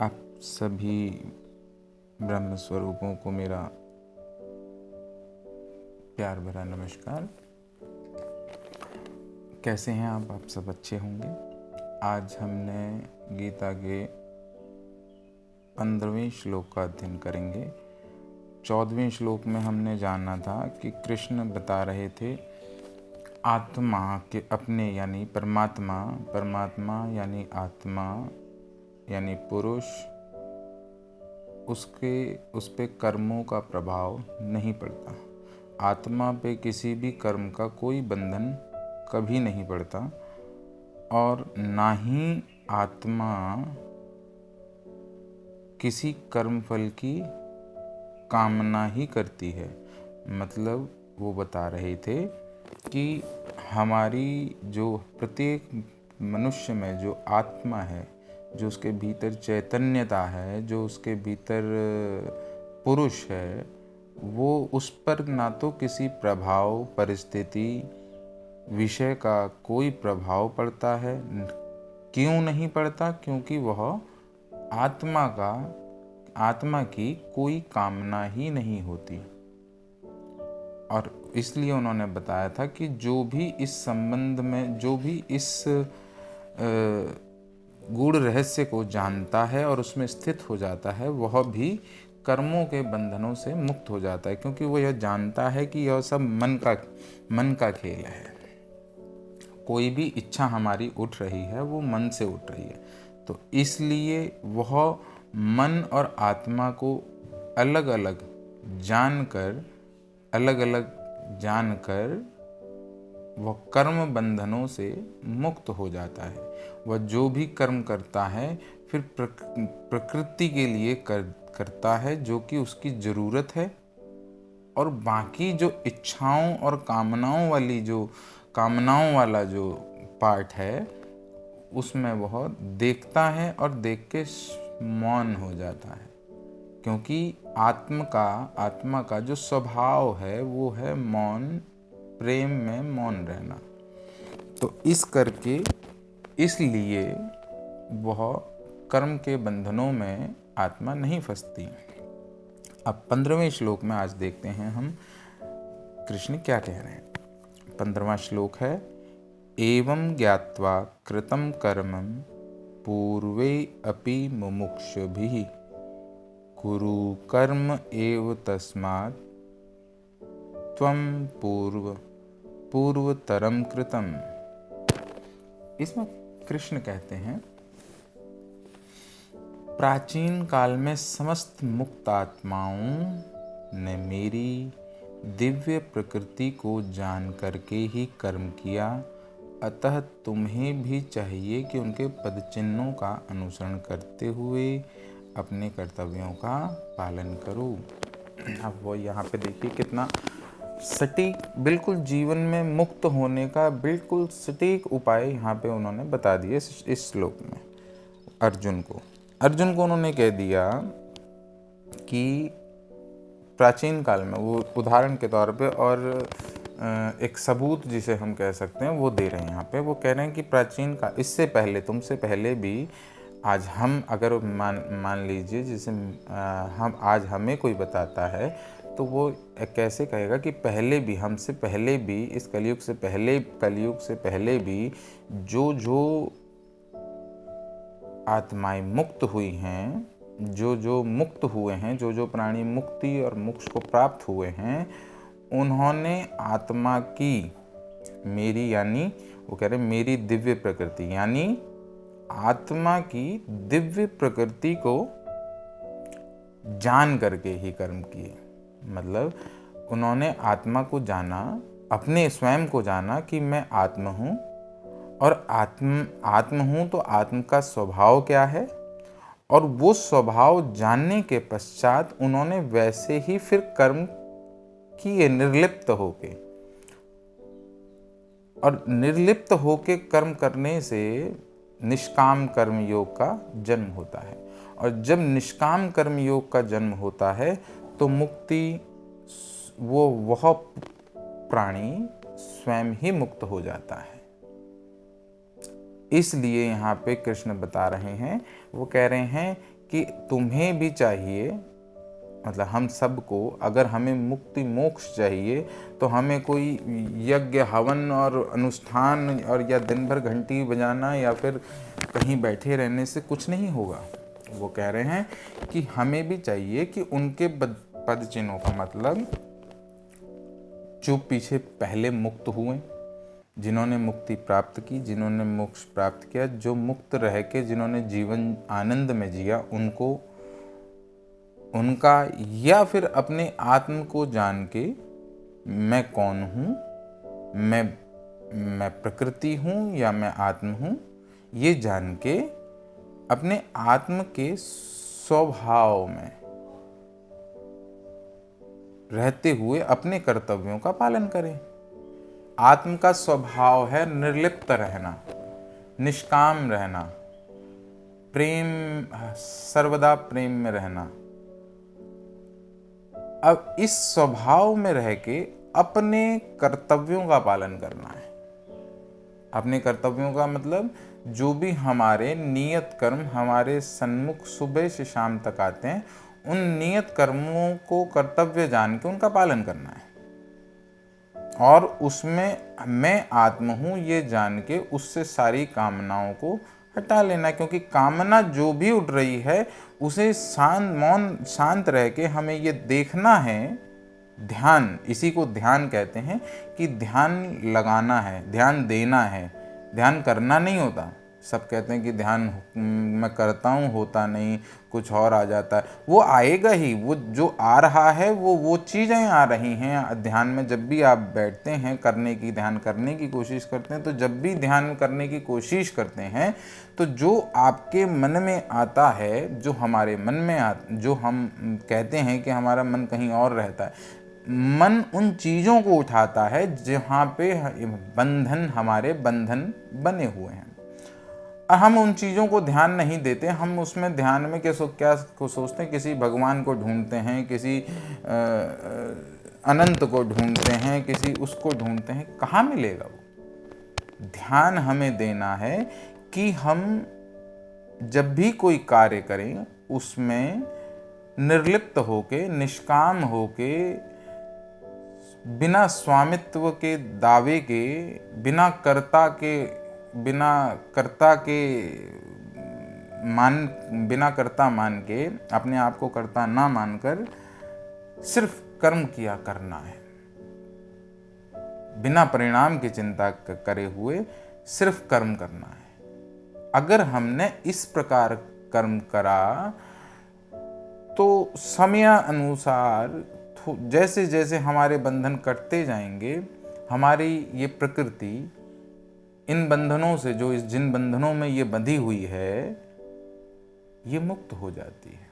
आप सभी ब्रह्म स्वरूपों को मेरा प्यार भरा नमस्कार। कैसे हैं आप सब अच्छे होंगे। आज हमने गीता के 15वें श्लोक का अध्ययन करेंगे। 14वें श्लोक में हमने जाना था कि कृष्ण बता रहे थे आत्मा के अपने यानी परमात्मा यानी आत्मा यानी पुरुष, उस पे कर्मों का प्रभाव नहीं पड़ता। आत्मा पे किसी भी कर्म का कोई बंधन कभी नहीं पड़ता और ना ही आत्मा किसी कर्म फल की कामना ही करती है। मतलब वो बता रहे थे कि हमारी जो प्रत्येक मनुष्य में जो आत्मा है, जो उसके भीतर चैतन्यता है, जो उसके भीतर पुरुष है, वो उस पर ना तो किसी प्रभाव, परिस्थिति, विषय का कोई प्रभाव पड़ता है। क्यों नहीं पड़ता? क्योंकि वह आत्मा की कोई कामना ही नहीं होती। और इसलिए उन्होंने बताया था कि जो भी इस संबंध में, जो भी इस गूढ़ रहस्य को जानता है और उसमें स्थित हो जाता है, वह भी कर्मों के बंधनों से मुक्त हो जाता है, क्योंकि वह यह जानता है कि यह सब मन का खेल है। कोई भी इच्छा हमारी उठ रही है वो मन से उठ रही है। तो इसलिए वह मन और आत्मा को अलग अलग जानकर वह कर्म बंधनों से मुक्त हो जाता है। वह जो भी कर्म करता है फिर प्रकृति के लिए करता है, जो कि उसकी ज़रूरत है। और बाकी जो इच्छाओं और कामनाओं वाला जो पार्ट है, उसमें वह देखता है और देख के मौन हो जाता है। क्योंकि आत्मा का जो स्वभाव है वो है मौन, प्रेम में मौन रहना। तो इसलिए वह कर्म के बंधनों में आत्मा नहीं फंसती। अब 15वें श्लोक में आज देखते हैं हम कृष्ण क्या कह रहे हैं। 15वां श्लोक है, एवं ज्ञात्वा कृतं कर्मं पूर्वे अपि मुमुक्षुभिः कुरु कर्म एव तस्मात् त्वं पूर्वतरम कृतम। इसमें कृष्ण कहते हैं, प्राचीन काल में समस्त मुक्त आत्माओं ने मेरी दिव्य प्रकृति को जान करके ही कर्म किया, अतः तुम्हें भी चाहिए कि उनके पदचिन्हों का अनुसरण करते हुए अपने कर्तव्यों का पालन करो। अब वो यहाँ पे देखिए कितना सटीक, बिल्कुल जीवन में मुक्त होने का बिल्कुल सटीक उपाय यहाँ पे उन्होंने बता दिए इस श्लोक में। अर्जुन को उन्होंने कह दिया कि प्राचीन काल में, वो उदाहरण के तौर पे और एक सबूत जिसे हम कह सकते हैं वो दे रहे हैं यहाँ पे। वो कह रहे हैं कि प्राचीन काल, इससे पहले, तुमसे पहले भी, आज हम अगर मान लीजिए जैसे आज हमें कोई बताता है तो वो कैसे कहेगा कि पहले भी, हमसे पहले भी, इस कलयुग से पहले भी जो आत्माएं मुक्त हुई हैं, जो मुक्त हुए हैं, जो प्राणी मुक्ति और मोक्ष को प्राप्त हुए हैं, उन्होंने आत्मा की, मेरी यानी वो कह रहे मेरी दिव्य प्रकृति यानी आत्मा की दिव्य प्रकृति को जान करके ही कर्म किए। मतलब उन्होंने आत्मा को जाना, अपने स्वयं को जाना कि मैं आत्मा हूँ, और आत्म हूँ तो आत्म का स्वभाव क्या है, और वो स्वभाव जानने के पश्चात उन्होंने वैसे ही फिर कर्म किए निर्लिप्त होके। और निर्लिप्त होके कर्म करने से निष्काम कर्म योग का जन्म होता है, और जब निष्काम कर्म योग का जन्म होता है तो मुक्ति, वह प्राणी स्वयं ही मुक्त हो जाता है। इसलिए यहाँ पे कृष्ण बता रहे हैं, वो कह रहे हैं कि तुम्हें भी चाहिए, मतलब हम सबको, अगर हमें मुक्ति मोक्ष चाहिए तो हमें कोई यज्ञ हवन और अनुष्ठान और या दिन भर घंटी बजाना या फिर कहीं बैठे रहने से कुछ नहीं होगा। वो कह रहे हैं कि हमें भी चाहिए कि उनके पद चिन्हों का मतलब जो पीछे पहले मुक्त हुए, जिन्होंने मुक्ति प्राप्त की, जिन्होंने मोक्ष प्राप्त किया, जो मुक्त रह के जिन्होंने जीवन आनंद में जिया, उनका या फिर अपने आत्म को जान के मैं कौन हूँ, मैं प्रकृति हूँ या मैं आत्म हूँ, ये जान के अपने आत्म के स्वभाव में रहते हुए अपने कर्तव्यों का पालन करें। आत्म का स्वभाव है निर्लिप्त रहना, निष्काम रहना, प्रेम, सर्वदा प्रेम में रहना। अब इस स्वभाव में रह के अपने कर्तव्यों का पालन करना है। अपने कर्तव्यों का मतलब जो भी हमारे नियत कर्म हमारे सन्मुख सुबह से शाम तक आते हैं, उन नियत कर्मों को कर्तव्य जान के उनका पालन करना है, और उसमें मैं आत्म हूँ ये जान के उससे सारी कामनाओं को हटा लेना। क्योंकि कामना जो भी उठ रही है उसे शांत रह के हमें ये देखना है। ध्यान, इसी को ध्यान कहते हैं कि ध्यान लगाना है, ध्यान देना है, ध्यान करना नहीं होता। सब कहते हैं कि ध्यान मैं करता हूँ, होता नहीं, कुछ और आ जाता है। वो आएगा ही, वो जो आ रहा है वो चीज़ें आ रही हैं ध्यान में। जब भी आप बैठते हैं ध्यान करने की कोशिश करते हैं, तो जब भी ध्यान करने की कोशिश करते हैं तो जो आपके मन में आता है, जो हमारे मन में जो हम कहते हैं कि हमारा मन कहीं और रहता है, मन उन चीज़ों को उठाता है जहाँ पे हमारे बंधन बने हुए हैं, और हम उन चीज़ों को ध्यान नहीं देते। हम उसमें ध्यान में क्या सोचते हैं, किसी भगवान को ढूंढते हैं, किसी अनंत को ढूंढते हैं, किसी उसको ढूंढते हैं। कहाँ मिलेगा वो? ध्यान हमें देना है कि हम जब भी कोई कार्य करें उसमें निर्लिप्त होके, निष्काम होके, बिना स्वामित्व के दावे के, बिना कर्ता कर्ता मान के, अपने आप को कर्ता ना मानकर सिर्फ कर्म किया करना है। बिना परिणाम की चिंता करे हुए सिर्फ कर्म करना है। अगर हमने इस प्रकार कर्म करा तो समय अनुसार जैसे जैसे हमारे बंधन कटते जाएंगे, हमारी ये प्रकृति इन बंधनों से, जिन बंधनों में ये बंधी हुई है, ये मुक्त हो जाती है।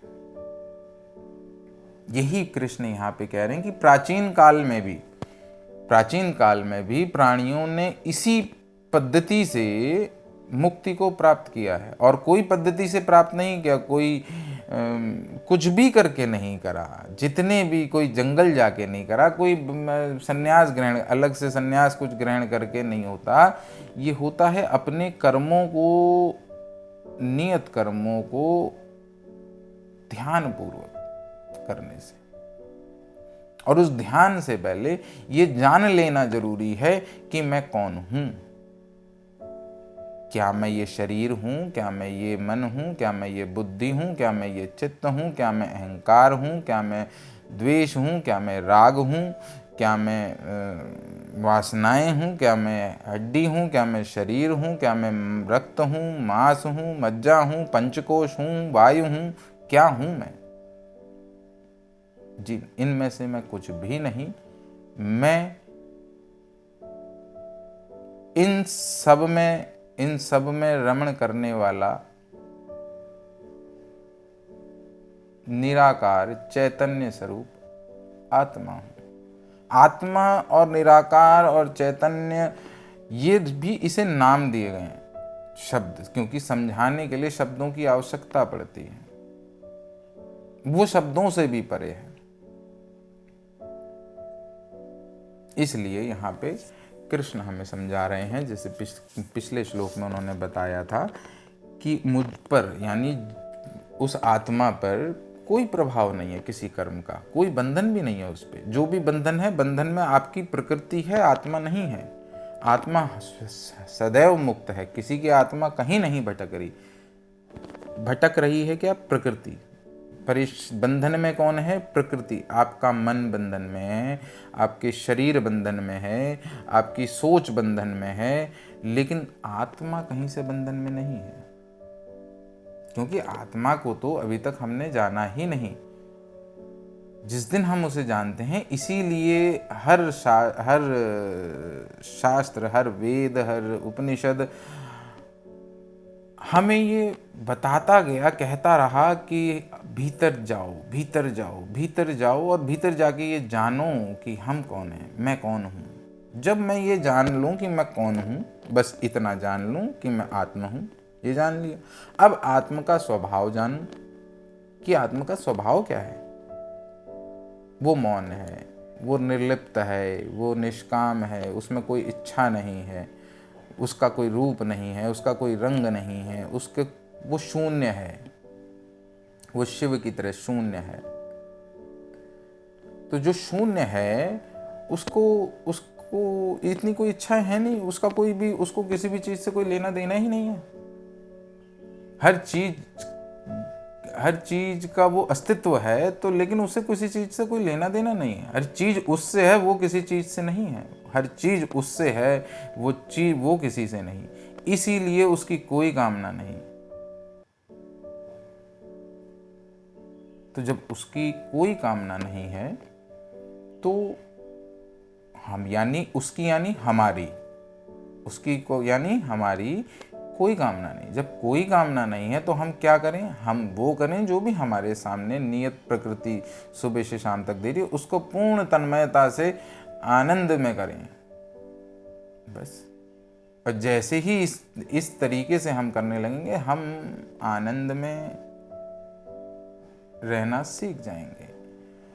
यही कृष्ण यहाँ पे कह रहे हैं कि प्राचीन काल में भी प्राणियों ने इसी पद्धति से मुक्ति को प्राप्त किया है, और कोई पद्धति से प्राप्त नहीं किया, कोई कुछ भी करके नहीं करा, जितने भी, कोई जंगल जाके नहीं करा, कोई सन्यास ग्रहण, अलग से सन्यास कुछ ग्रहण करके नहीं होता। ये होता है अपने कर्मों को, नियत कर्मों को ध्यान पूर्वक करने से। और उस ध्यान से पहले ये जान लेना जरूरी है कि मैं कौन हूं। क्या मैं ये शरीर हूँ? क्या मैं ये मन हूँ? क्या मैं ये बुद्धि हूँ? क्या मैं ये चित्त हूँ? क्या मैं अहंकार हूँ? क्या मैं द्वेष हूँ? क्या मैं राग हूँ? क्या मैं वासनाएं हूँ? क्या मैं हड्डी हूँ? क्या मैं शरीर हूँ? क्या मैं रक्त हूँ, मांस हूँ, मज्जा हूँ, पंचकोश हूँ, वायु हूँ? क्या हूँ मैं? जी, इनमें से मैं कुछ भी नहीं। मैं इन सब में रमण करने वाला निराकार चैतन्य स्वरूप आत्मा हूं। आत्मा और निराकार और चैतन्य, ये भी इसे नाम दिए गए हैं शब्द, क्योंकि समझाने के लिए शब्दों की आवश्यकता पड़ती है। वो शब्दों से भी परे है। इसलिए यहाँ पे कृष्ण हमें समझा रहे हैं, जैसे पिछले श्लोक में उन्होंने बताया था कि मुझ पर, यानी उस आत्मा पर कोई प्रभाव नहीं है किसी कर्म का, कोई बंधन भी नहीं है उस पर। जो भी बंधन है, बंधन में आपकी प्रकृति है, आत्मा नहीं है। आत्मा सदैव मुक्त है, किसी की आत्मा कहीं नहीं भटक रही। भटक रही है क्या? प्रकृति। पर इस बंधन में कौन है? प्रकृति। आपका मन बंधन में है, आपके शरीर बंधन में है, आपकी सोच बंधन में है, लेकिन आत्मा कहीं से बंधन में नहीं है, क्योंकि आत्मा को तो अभी तक हमने जाना ही नहीं। जिस दिन हम उसे जानते हैं, इसीलिए हर शास्त्र, हर वेद, हर उपनिषद हमें ये बताता गया, कहता रहा कि भीतर जाओ, भीतर जाओ, भीतर जाओ, और भीतर जाके ये जानो कि हम कौन हैं, मैं कौन हूँ। जब मैं ये जान लूँ कि मैं कौन हूँ, बस इतना जान लूँ कि मैं आत्मा हूँ, ये जान लिया। अब आत्मा का स्वभाव जानूँ कि आत्मा का स्वभाव क्या है। वो मौन है, वो निर्लिप्त है, वो निष्काम है, उसमें कोई इच्छा नहीं है, उसका कोई रूप नहीं है, उसका कोई रंग नहीं है, वो शून्य है, वो शिव की तरह शून्य है। तो जो शून्य है, उसको उसको इतनी कोई इच्छा है नहीं, उसको किसी भी चीज से कोई लेना देना ही नहीं है। हर चीज का वो अस्तित्व है, तो लेकिन उसे किसी चीज से कोई लेना देना नहीं है। हर चीज उससे है, वो किसी चीज से नहीं है। हर चीज उससे है, वो किसी से नहीं, इसीलिए उसकी कोई कामना नहीं। तो जब उसकी कोई कामना नहीं है, तो हम यानी हमारी कोई कामना नहीं। जब कोई कामना नहीं है, तो हम क्या करें? हम वो करें जो भी हमारे सामने नियत प्रकृति सुबह से शाम तक दे रही है, उसको पूर्ण तन्मयता से आनंद में करें, बस। और जैसे ही इस तरीके से हम करने लगेंगे, हम आनंद में रहना सीख जाएंगे,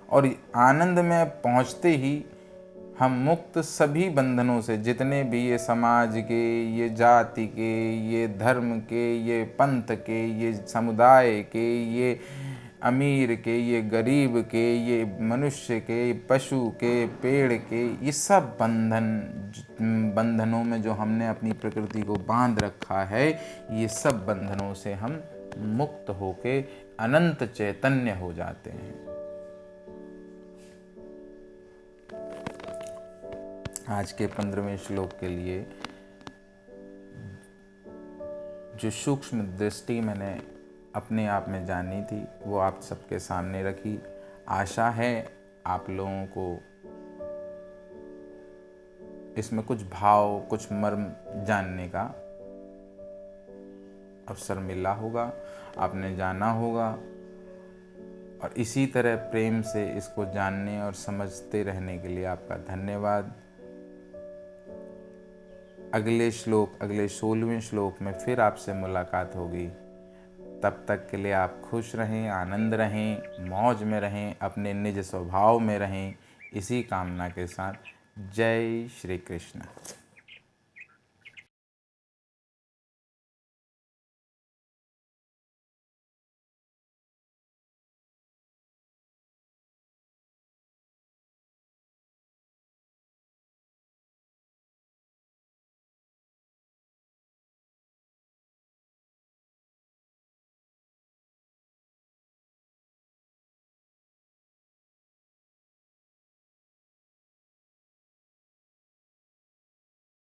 और आनंद में पहुंचते ही हम मुक्त सभी बंधनों से, जितने भी ये समाज के, ये जाति के, ये धर्म के, ये पंथ के, ये समुदाय के, ये अमीर के, ये गरीब के, ये मनुष्य के, पशु के, पेड़ के, ये सब बंधनों में जो हमने अपनी प्रकृति को बांध रखा है, ये सब बंधनों से हम मुक्त होके अनंत चैतन्य हो जाते हैं। आज के 15वें श्लोक के लिए जो सूक्ष्म दृष्टि मैंने अपने आप में जानी थी, वो आप सबके सामने रखी। आशा है आप लोगों को इसमें कुछ भाव, कुछ मर्म जानने का अवसर मिला होगा, आपने जाना होगा, और इसी तरह प्रेम से इसको जानने और समझते रहने के लिए आपका धन्यवाद। अगले 16वें श्लोक में फिर आपसे मुलाकात होगी। तब तक के लिए आप खुश रहें, आनंद रहें, मौज में रहें, अपने निज स्वभाव में रहें, इसी कामना के साथ जय श्री कृष्ण।